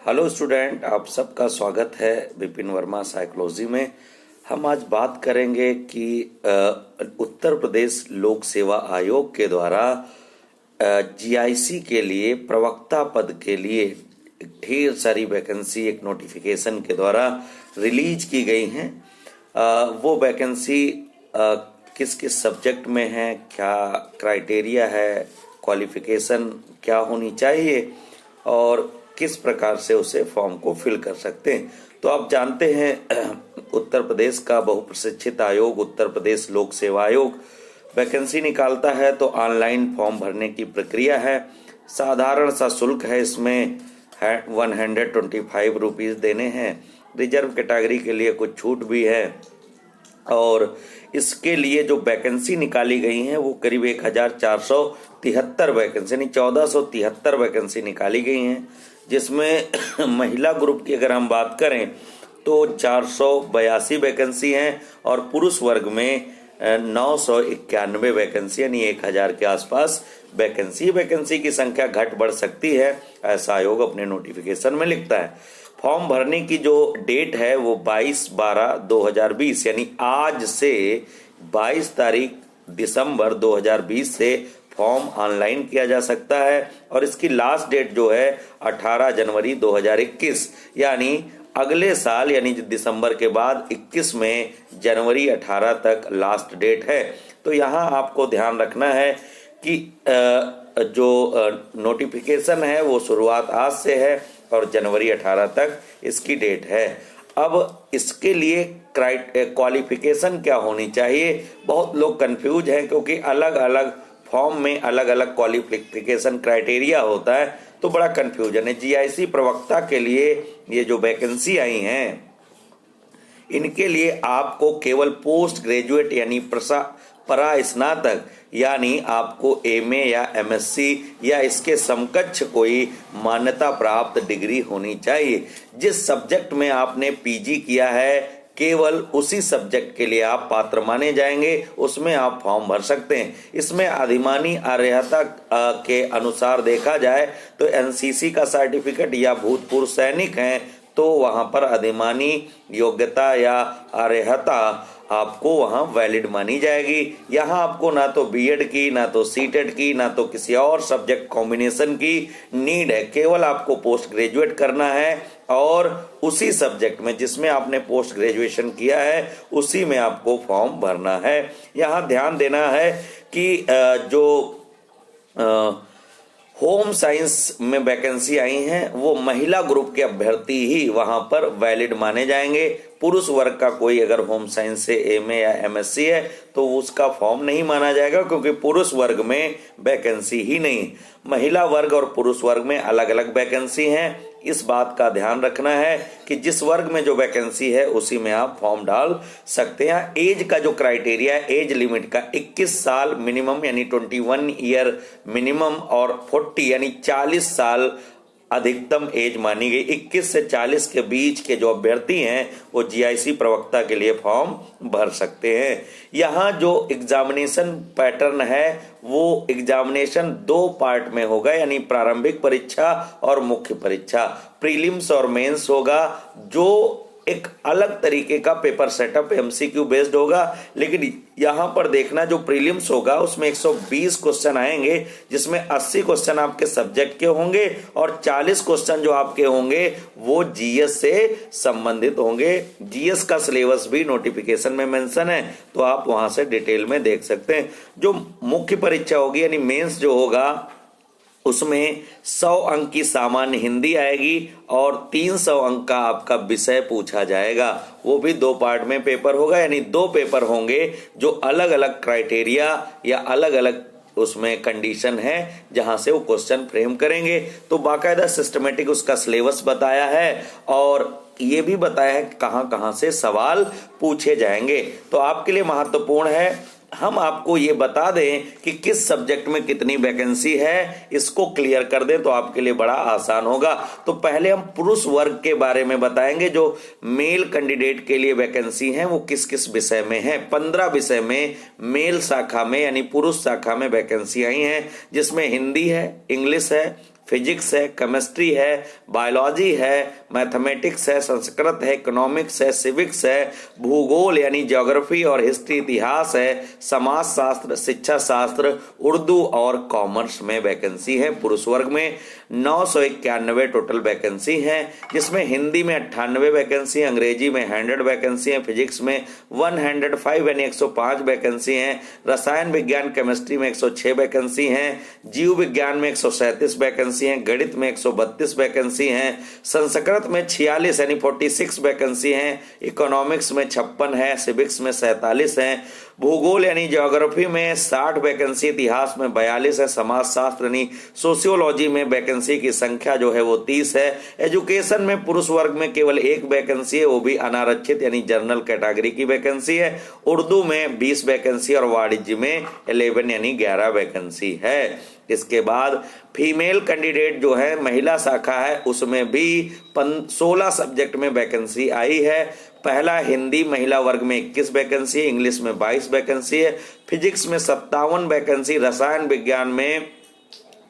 Hello student, आप सबका स्वागत है विपिन वर्मा साइकोलॉजी में। हम आज बात करेंगे कि उत्तर प्रदेश लोक सेवा आयोग के द्वारा जीआईसी के लिए प्रवक्ता पद के लिए ढेर सारी वैकेंसी एक नोटिफिकेशन के द्वारा रिलीज की गई हैं। वो वैकेंसी किस किस सब्जेक्ट में है, क्या क्राइटेरिया है, क्वालिफिकेशन क्या होनी चाहिए और किस प्रकार से उसे फॉर्म को फिल कर सकते हैं। तो आप जानते हैं उत्तर प्रदेश का बहुप्रशिक्षित आयोग उत्तर प्रदेश लोक सेवा आयोग वैकेंसी निकालता है तो ऑनलाइन फॉर्म भरने की प्रक्रिया है। साधारण सा शुल्क है, इसमें 125 रुपीज़ देने हैं। रिजर्व कैटेगरी के लिए कुछ छूट भी है और इसके लिए जो वैकेंसी निकाली गई हैं वो करीब 1473 वैकेंसी यानी 1473 वैकेंसी निकाली गई हैं, जिसमें महिला ग्रुप की अगर हम बात करें तो 482 वैकेंसी हैं और पुरुष वर्ग में 991 वैकेंसी यानी 1000 के आसपास वैकेंसी की संख्या घट बढ़ सकती है, ऐसा आयोग अपने नोटिफिकेशन में लिखता है। फॉर्म भरने की जो डेट है वो 22/12/2020 यानी आज से 22 तारीख दिसंबर 2020 से फॉर्म ऑनलाइन किया जा सकता है और इसकी लास्ट डेट जो है 18 जनवरी 2021 यानी अगले साल यानी दिसंबर के बाद 21 में जनवरी 18 तक लास्ट डेट है। तो यहाँ आपको ध्यान रखना है कि जो नोटिफिकेशन है वो शुरुआत आज से है और जनवरी 18 तक इसकी डेट है। अब इसके लिए क्वालिफिकेशन क्या होनी चाहिए, बहुत लोग कंफ्यूज हैं क्योंकि अलग अलग फॉर्म में अलग अलग क्वालिफिकेशन क्राइटेरिया होता है, तो बड़ा कंफ्यूजन है। जीआईसी प्रवक्ता के लिए ये जो वैकेंसी आई हैं इनके लिए आपको केवल पोस्ट ग्रेजुएट यानी परा स्नातक यानी आपको एमए या एमएससी या इसके समकक्ष कोई मान्यता प्राप्त डिग्री होनी चाहिए। जिस सब्जेक्ट में आपने पीजी किया है केवल उसी सब्जेक्ट के लिए आप पात्र माने जाएंगे, उसमें आप फॉर्म भर सकते हैं। इसमें अधिमानी अर्हता के अनुसार देखा जाए तो एनसीसी का सर्टिफिकेट या भूतपूर्व सैनिक हैं तो वहां पर अधिमानी योग्यता या अर्हता आपको वहां वैलिड मानी जाएगी। यहाँ आपको ना तो बीएड की, ना तो सीटेट की, ना तो किसी और सब्जेक्ट कॉम्बिनेशन की नीड है, केवल आपको पोस्ट ग्रेजुएट करना है और उसी सब्जेक्ट में जिसमें आपने पोस्ट ग्रेजुएशन किया है उसी में आपको फॉर्म भरना है। यहाँ ध्यान देना है कि जो होम साइंस में वैकेंसी आई हैं वो महिला ग्रुप के अभ्यर्थी ही वहां पर वैलिड माने जाएंगे। पुरुष वर्ग का कोई अगर होम साइंस से एमए या एमएससी है तो उसका फॉर्म नहीं माना जाएगा क्योंकि पुरुष वर्ग में वैकेंसी ही नहीं। महिला वर्ग और पुरुष वर्ग में अलग अलग वैकेंसी हैं, इस बात का ध्यान रखना है कि जिस वर्ग में जो वैकेंसी है उसी में आप फॉर्म डाल सकते हैं। एज का जो क्राइटेरिया है, एज लिमिट का 21 साल मिनिमम यानी 21 ईयर मिनिमम और 40 यानी 40 साल अधिकतम एज मानी गई। 21 से 40 के बीच के जो अभ्यर्थी हैं वो जीआईसी प्रवक्ता के लिए फॉर्म भर सकते हैं। यहाँ जो एग्जामिनेशन पैटर्न है वो एग्जामिनेशन 2 पार्ट में होगा यानी प्रारंभिक परीक्षा और मुख्य परीक्षा, प्रीलिम्स और मेंस होगा, जो एक अलग तरीके का पेपर सेटअप एमसीक्यू बेस्ड होगा। लेकिन यहाँ पर देखना जो प्रीलिम्स होगा उसमें 120 क्वेश्चन आएंगे जिसमें 80 क्वेश्चन आपके सब्जेक्ट के होंगे और 40 क्वेश्चन जो आपके होंगे वो जीएस से संबंधित होंगे। जीएस का सिलेबस भी नोटिफिकेशन में मेंशन है तो आप वहां से डिटेल में देख सकते हैं। जो मुख्य परीक्षा होगी यानी मेंस जो होगा उसमें 100 अंक की सामान्य हिंदी आएगी और 300 अंक का आपका विषय पूछा जाएगा। वो भी 2 पार्ट में पेपर होगा यानी 2 पेपर होंगे जो अलग अलग क्राइटेरिया या अलग अलग उसमें कंडीशन है जहां से वो क्वेश्चन फ्रेम करेंगे। तो बाकायदा सिस्टमेटिक उसका सिलेबस बताया है और ये भी बताया है कहां कहां से सवाल पूछे जाएंगे। तो आपके लिए महत्वपूर्ण है हम आपको ये बता दें कि किस सब्जेक्ट में कितनी वैकेंसी है, इसको क्लियर कर दें तो आपके लिए बड़ा आसान होगा। तो पहले हम पुरुष वर्ग के बारे में बताएंगे। जो मेल कैंडिडेट के लिए वैकेंसी है वो किस किस विषय में है। 15 विषय में मेल शाखा में यानी पुरुष शाखा में वैकेंसी आई है जिसमें हिंदी है, इंग्लिश है, फिजिक्स है, केमिस्ट्री है, बायोलॉजी है, मैथमेटिक्स है, संस्कृत है, इकोनॉमिक्स है, सिविक्स है, भूगोल यानी ज्योग्राफी और हिस्ट्री इतिहास है, समाज शास्त्र, शिक्षा शास्त्र, उर्दू और कॉमर्स में वैकेंसी है। पुरुष वर्ग में 991 टोटल वैकेंसी है, जिसमें हिंदी में 98 वैकेंसी, अंग्रेजी में 100 वैकेंसी है, फिजिक्स में 105 यानी 105 वैकेंसी है, रसायन विज्ञान केमिस्ट्री में 106 वैकेंसी है, जीव विज्ञान में 137 वैकेंसी है, गणित में 132 वैकेंसी है, संस्कृत में 46 यानी 46 वैकेंसी है, इकोनॉमिक्स में 56 है, सिविक्स में 47 है, भूगोल यानी ज्योग्राफी में 60 वैकेंसी, इतिहास में 42 है, समाज शास्त्र यानी सोशियोलॉजी में वैकेंसी की संख्या जो है वो 30 है। एजुकेशन में पुरुष वर्ग में केवल 1 वैकेंसी है, वो भी अनारक्षित यानी जनरल कैटेगरी की वैकेंसी है। उर्दू में 20 वैकेंसी और वाणिज्य में 11 यानी 11 वैकेंसी है। इसके बाद फीमेल कैंडिडेट जो है महिला शाखा है, उसमें भी 16 सब्जेक्ट में वैकेंसी आई है। पहला हिंदी महिला वर्ग में 21 वैकेंसी है, इंग्लिश में 22 वैकेंसी है, फिजिक्स में 57 वैकेंसी, रसायन विज्ञान में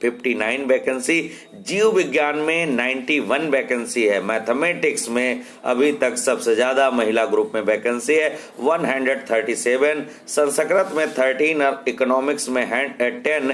59 वैकेंसी, जीव विज्ञान में 91 वैकेंसी है, मैथमेटिक्स में अभी तक सबसे ज्यादा महिला ग्रुप में वैकेंसी है 137, संस्कृत में 13 और इकोनॉमिक्स में 10,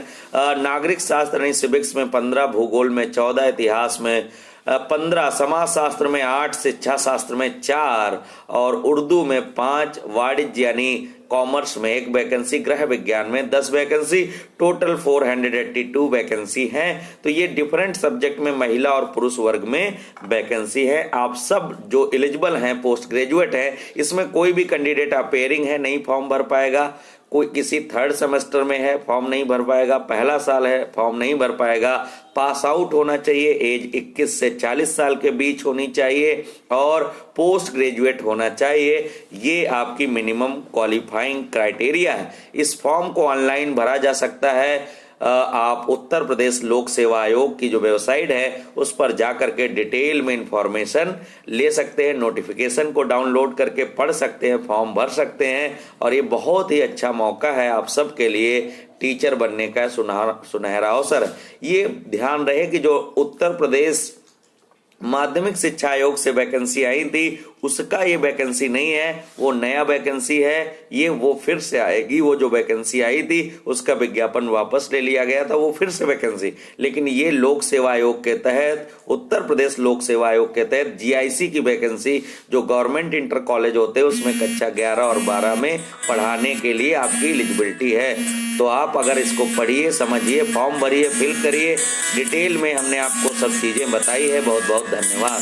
नागरिक शास्त्र यानी सिविक्स में 15, भूगोल में 14, इतिहास में 15, समाज शास्त्र में 8, शिक्षा शास्त्र में 4 और उर्दू में 5, वाणिज्य यानी कॉमर्स में 1 वैकेंसी, गृह विज्ञान में 10 वैकेंसी, टोटल 482 वैकेंसी है। तो ये डिफरेंट सब्जेक्ट में महिला और पुरुष वर्ग में वैकेंसी है। आप सब जो एलिजिबल हैं, पोस्ट ग्रेजुएट हैं, इसमें कोई भी कैंडिडेट अपेयरिंग है नहीं फॉर्म भर पाएगा, कोई किसी 3rd सेमेस्टर में है फॉर्म नहीं भर पाएगा, पहला साल है फॉर्म नहीं भर पाएगा, पास आउट होना चाहिए, एज 21 से 40 साल के बीच होनी चाहिए और पोस्ट ग्रेजुएट होना चाहिए। ये आपकी मिनिमम क्वालिफाइंग क्राइटेरिया है। इस फॉर्म को ऑनलाइन भरा जा सकता है। आप उत्तर प्रदेश लोक सेवा आयोग की जो वेबसाइट है उस पर जाकर के डिटेल में इंफॉर्मेशन ले सकते हैं, नोटिफिकेशन को डाउनलोड करके पढ़ सकते हैं, फॉर्म भर सकते हैं और ये बहुत ही अच्छा मौका है आप सब के लिए टीचर बनने का सुनहरा अवसर है। ये ध्यान रहे कि जो उत्तर प्रदेश माध्यमिक शिक्षा आयोग से वैकेंसी आई थी उसका ये वैकेंसी नहीं है, वो नया वैकेंसी है। ये वो फिर से आएगी, वो जो वैकेंसी आई थी उसका विज्ञापन वापस ले लिया गया था, वो फिर से वैकेंसी। लेकिन ये लोक सेवा आयोग के तहत, उत्तर प्रदेश लोक सेवा आयोग के तहत जीआईसी की वैकेंसी, जो गवर्नमेंट इंटर कॉलेज होते हैं उसमें कक्षा 11 और 12 में पढ़ाने के लिए आपकी एलिजिबिलिटी है। तो आप अगर इसको पढ़िए, समझिए, फॉर्म भरिए, फिल करिए, डिटेल में हमने आपको सब चीजें बताई है। बहुत बहुत धन्यवाद।